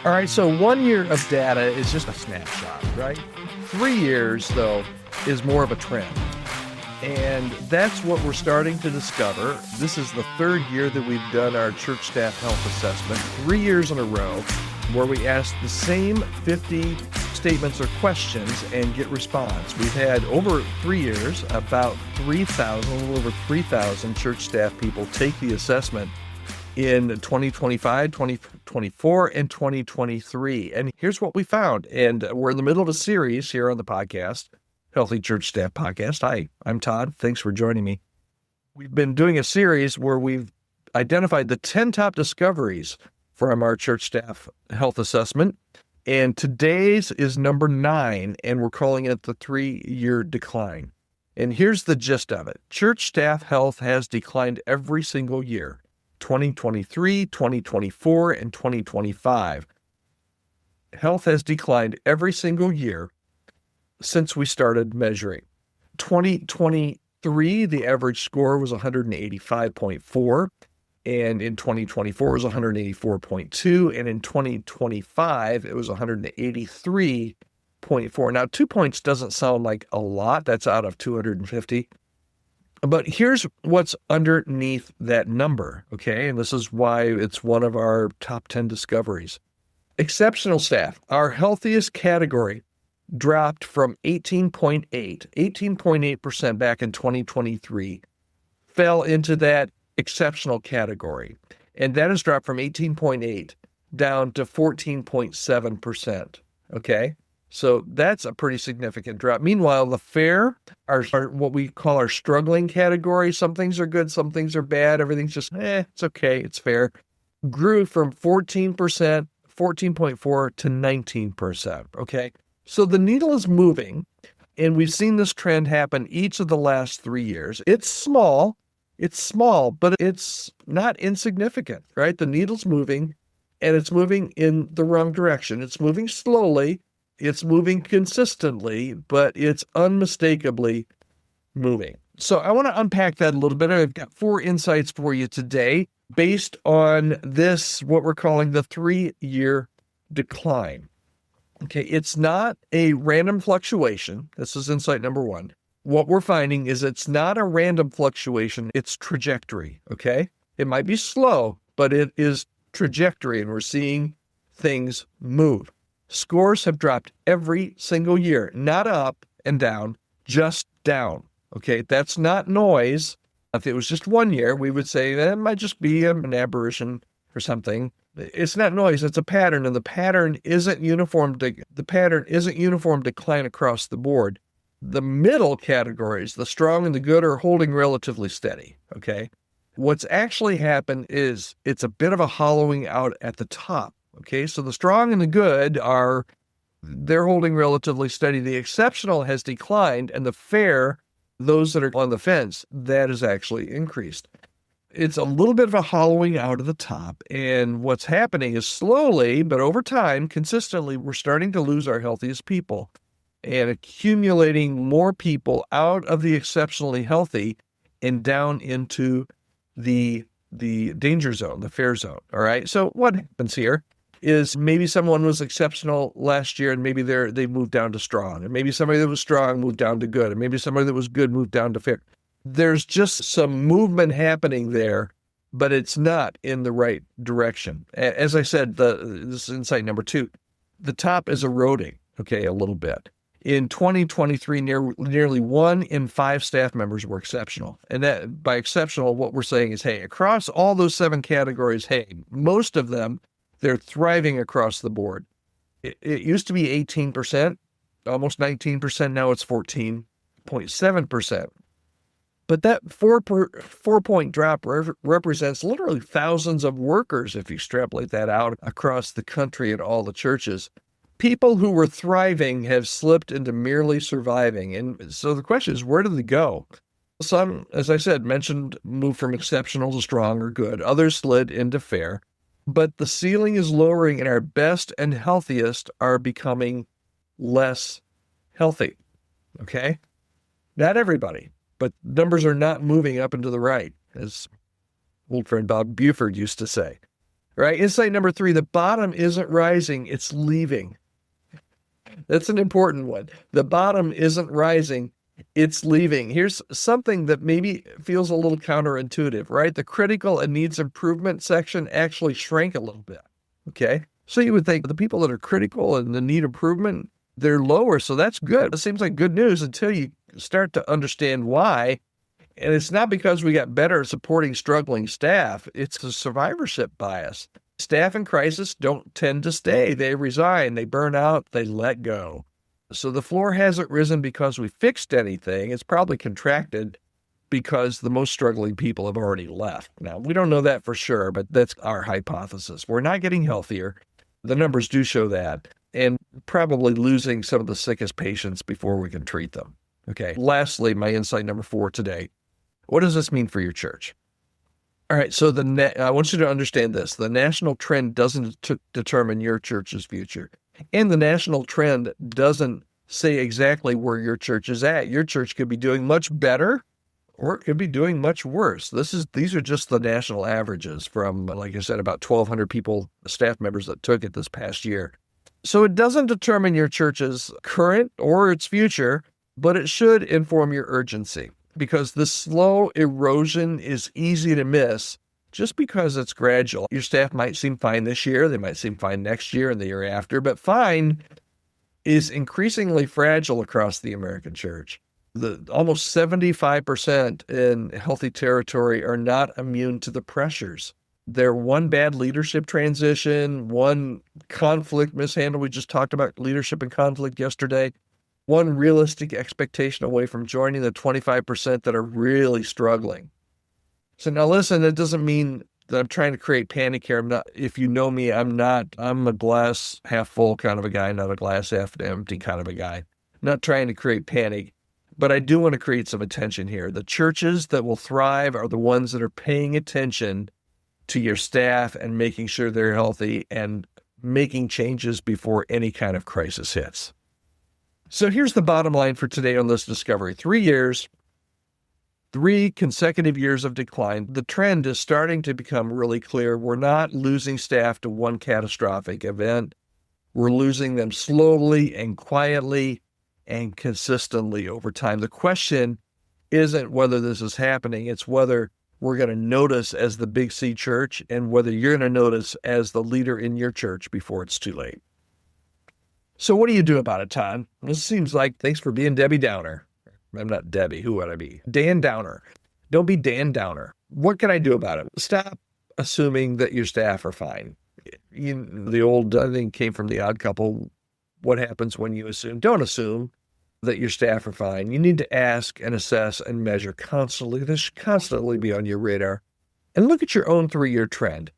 All right, so 1 year of data is just a snapshot, right? 3 years, though, is more of a trend. And that's what we're starting to discover. This is the third year that we've done our church staff health assessment, 3 years in a row, where we ask the same 50 statements or questions and get response. We've had over 3 years, about 3,000, a little over 3,000 church staff people take the assessment in 2025, 2024, and 2023. And here's what we found. And we're in the middle of a series here on the podcast, Healthy Church Staff Podcast. Hi, I'm Todd. Thanks for joining me. We've been doing a series where we've identified the 10 top discoveries from our church staff health assessment. And today's is number 9, and we're calling it the 3-year decline. And here's the gist of it. Church staff health has declined every single year. 2023, 2024, and 2025. Health has declined every single year since we started measuring. 2023, the average score was 185.4, and in 2024 it was 184.2, and in 2025 it was 183.4. Now, 2 points doesn't sound like a lot. That's out of 250. But here's what's underneath that number, okay? And this is why it's one of our top 10 discoveries. Exceptional staff, our healthiest category, dropped from 18.8% back in 2023, fell into that exceptional category. And that has dropped from 18.8 down to 14.7%, okay? So that's a pretty significant drop. Meanwhile, the fair, our what we call our struggling category, some things are good, some things are bad, everything's just, it's okay, it's fair, grew from 14.4 to 19%, okay? So the needle is moving, and we've seen this trend happen each of the last 3 years. It's small, but it's not insignificant, right? The needle's moving, and it's moving in the wrong direction. It's moving slowly. It's moving consistently, but it's unmistakably moving. So I want to unpack that a little bit. I've got 4 insights for you today based on this, what we're calling the 3-year decline. Okay, it's not a random fluctuation. This is insight number 1. What we're finding is it's not a random fluctuation, it's trajectory, okay? It might be slow, but it is trajectory, and we're seeing things move. Scores have dropped every single year, not up and down, just down. Okay, that's not noise. If it was just 1 year, we would say that might just be an aberration or something. It's not noise, it's a pattern, and the pattern isn't uniform decline across the board. The middle categories, the strong and the good, are holding relatively steady. Okay, what's actually happened is it's a bit of a hollowing out at the top. Okay, so the strong and the good they're holding relatively steady. The exceptional has declined, and the fair, those that are on the fence, that has actually increased. It's a little bit of a hollowing out of the top, and what's happening is slowly, but over time, consistently, we're starting to lose our healthiest people and accumulating more people out of the exceptionally healthy and down into the danger zone, the fair zone, all right? So what happens here is maybe someone was exceptional last year and maybe they moved down to strong, and maybe somebody that was strong moved down to good, and maybe somebody that was good moved down to fair. There's just some movement happening there, but it's not in the right direction. As I said, this is insight number 2. The top is eroding, okay, a little bit. In 2023, nearly 1 in 5 staff members were exceptional. And that, by exceptional, what we're saying is, hey, across all those 7 categories, hey, most of them, they're thriving across the board. It used to be 18%, almost 19%. Now it's 14.7%. But that 4-point drop represents literally thousands of workers if you extrapolate that out across the country at all the churches. People who were thriving have slipped into merely surviving. And so the question is, where do they go? Some, as I said, moved from exceptional to strong or good. Others slid into fair. But the ceiling is lowering, and our best and healthiest are becoming less healthy, okay? Not everybody, but numbers are not moving up and to the right, as old friend Bob Buford used to say. right? Insight number 3, the bottom isn't rising, it's leaving. That's an important one. The bottom isn't rising, it's leaving. Here's something that maybe feels a little counterintuitive, right? The critical and needs improvement section actually shrank a little bit, okay? So you would think the people that are critical and the need improvement, they're lower, so that's good. It seems like good news until you start to understand why. And it's not because we got better at supporting struggling staff. It's a survivorship bias. Staff in crisis don't tend to stay. They resign, they burn out, they let go. So the floor hasn't risen because we fixed anything. It's probably contracted because the most struggling people have already left. Now, we don't know that for sure, but that's our hypothesis. We're not getting healthier. The numbers do show that, and probably losing some of the sickest patients before we can treat them. Okay. Lastly, my insight number 4 today. What does this mean for your church? All right, so I want you to understand this. The national trend doesn't determine your church's future. And the national trend doesn't say exactly where your church is at. Your church could be doing much better, or it could be doing much worse. These are just the national averages from, like I said, about 1,200 people, staff members that took it this past year. So it doesn't determine your church's current or its future, but it should inform your urgency. Because the slow erosion is easy to miss just because it's gradual. Your staff might seem fine this year, they might seem fine next year and the year after, but fine is increasingly fragile across the American church. Almost 75% in healthy territory are not immune to the pressures. They're one bad leadership transition, one conflict mishandle. We just talked about leadership and conflict yesterday. One realistic expectation away from joining the 25% that are really struggling. So now listen, that doesn't mean that I'm trying to create panic here. If you know me, I'm a glass half full kind of a guy, not a glass half empty kind of a guy. I'm not trying to create panic, but I do want to create some attention here. The churches that will thrive are the ones that are paying attention to your staff and making sure they're healthy and making changes before any kind of crisis hits. So here's the bottom line for today on this discovery. 3 years, 3 consecutive years of decline. The trend is starting to become really clear. We're not losing staff to one catastrophic event. We're losing them slowly and quietly and consistently over time. The question isn't whether this is happening. It's whether we're going to notice as the Big C church and whether you're going to notice as the leader in your church before it's too late. So what do you do about it, Todd? This seems like, thanks for being Debbie Downer. I'm not Debbie. Who would I be? Dan Downer. Don't be Dan Downer. What can I do about it? Stop assuming that your staff are fine. The old, I think, came from The Odd Couple. What happens when you assume? Don't assume that your staff are fine. You need to ask and assess and measure constantly. This should constantly be on your radar. And look at your own 3-year trend.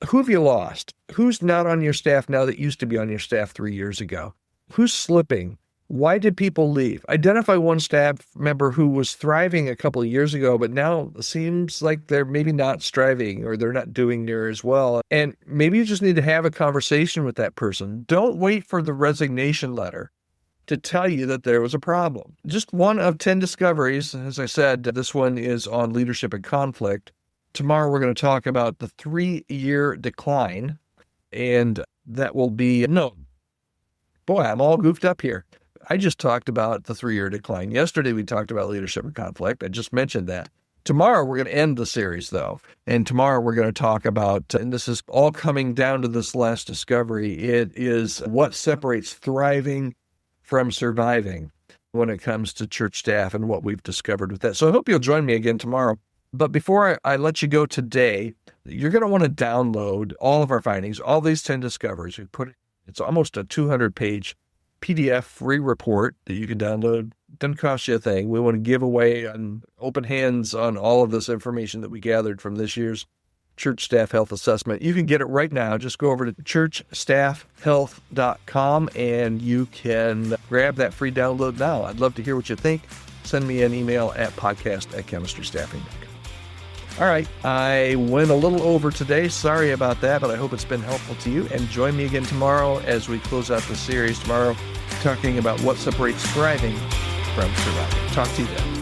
Who have you lost? Who's not on your staff now that used to be on your staff 3 years ago? Who's slipping? Why did people leave? Identify one staff member who was thriving a couple of years ago, but now it seems like they're maybe not striving or they're not doing near as well. And maybe you just need to have a conversation with that person. Don't wait for the resignation letter to tell you that there was a problem. Just 1 of 10 discoveries. As I said, this one is on leadership and conflict. Tomorrow, we're going to talk about the 3-year decline, and that will be, boy, I'm all goofed up here. I just talked about the 3-year decline. Yesterday, we talked about leadership and conflict. I just mentioned that. Tomorrow, we're going to end the series, though, and tomorrow, we're going to talk about, and this is all coming down to this last discovery, it is what separates thriving from surviving when it comes to church staff and what we've discovered with that. So I hope you'll join me again tomorrow. But before I let you go today, you're going to want to download all of our findings, all these 10 discoveries. It's almost a 200-page PDF free report that you can download. Doesn't cost you a thing. We want to give away on open hands on all of this information that we gathered from this year's Church Staff Health Assessment. You can get it right now. Just go over to churchstaffhealth.com and you can grab that free download now. I'd love to hear what you think. Send me an email at podcast@chemistrystaffing.com. All right, I went a little over today. Sorry about that, but I hope it's been helpful to you. And join me again tomorrow as we close out the series tomorrow, talking about what separates thriving from surviving. Talk to you then.